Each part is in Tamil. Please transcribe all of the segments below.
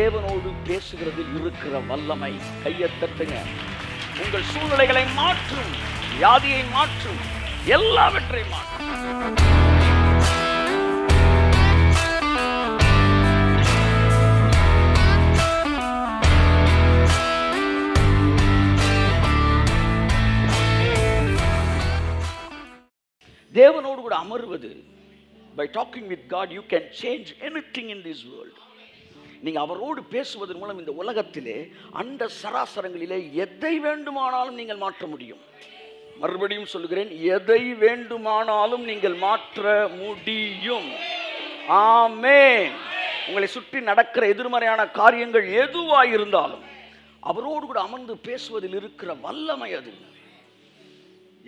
தேவனோடு பேசுகிறதில் இருக்கிற வல்லமை. கையை தட்டுங்க. உங்கள் சூழ்நிலைகளை மாற்றும், வியாதியை மாற்றும், எல்லாவற்றையும் மாற்றும். தேவனோடு கூட அமர்வது, by talking with God you can change anything in this world. நீங்க அவரோடு பேசுவதன் மூலம் இந்த உலகத்திலே அண்ட சராசரங்களிலே எதை வேண்டுமானாலும் நீங்கள் மாற்ற முடியும். மறுபடியும் சொல்லுகிறேன், எதை வேண்டுமானாலும் நீங்கள் மாற்ற முடியும். ஆமென். உங்களை சுற்றி நடக்கிற எதிர்மறையான காரியங்கள் எதுவாக இருந்தாலும் அவரோடு கூட அமர்ந்து பேசுவதில் இருக்கிற வல்லமை அது.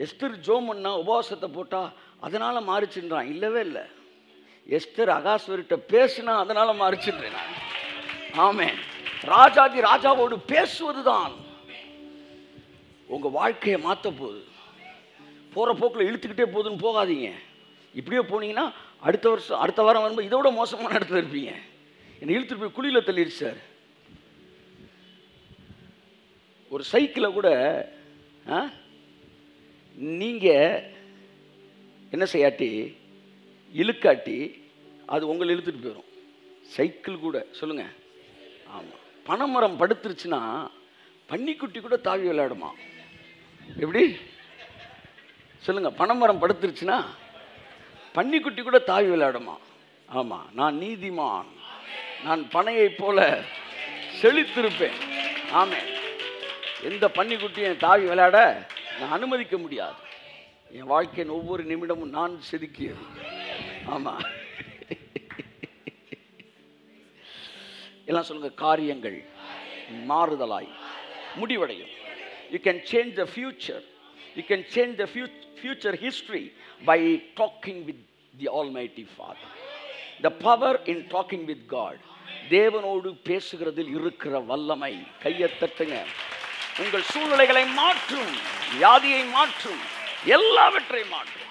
எஸ்தர் ஜோமன்னா உபவாசத்தை போட்டா அதனால மாறிச்சுன்றான். இல்லவே இல்லை. எஸ்தர் அகாஸ்வரிட்ட பேசினா அதனால மாறிச்சுன்றேன் நான். ஆமென். ராஜாதி ராஜாவோடு பேசுவதுதான் உங்க வாழ்க்கையை மாற்ற போகுது. போற போக்கில் இழுத்துக்கிட்டே போகுதுன்னு போகாதீங்க. இப்படியே போனீங்கன்னா அடுத்த வாரம் வரும்போது இதோட மோசமான இடத்துல இருப்பீங்க. என்னை இழுத்துட்டு போய் குழியில் தள்ளிடுச்சு சார். ஒரு சைக்கிளை கூட நீங்கள் என்ன செய்யாட்டி இழுக்காட்டி அது உங்களை இழுத்துட்டு போயிடும். சைக்கிள் கூட சொல்லுங்க. ஆமாம். பனைமரம் படுத்துருச்சுன்னா பன்னிக்குட்டி கூட தாவி விளையாடுமா? எப்படி சொல்லுங்க? பனைமரம் படுத்துருச்சுன்னா பன்னிக்குட்டி கூட தாவி விளையாடுமா? ஆமாம். நான் நீதிமான், நான் பனையை போல செழித்திருப்பேன். ஆமென். எந்த பன்னிக்குட்டியும் தாவி விளையாட நான் அனுமதிக்க முடியாது. என் வாழ்க்கையின் ஒவ்வொரு நிமிடமும் நான் செதுக்கியது. ஆமாம். எல்லாம் சொல்லுங்க. காரியங்கள் மாறுதலாய் முடிவடையும். You can change the future. You can change the future history by talking with the Almighty Father. The power in talking with God. தேவனோடு பேசுகிறதில் இருக்கிற வல்லமை. கையை தட்டுங்க. உங்கள் சூழ்நிலைகளை மாற்றும், வியாதியை மாற்றும், எல்லாவற்றையும் மாற்றும்.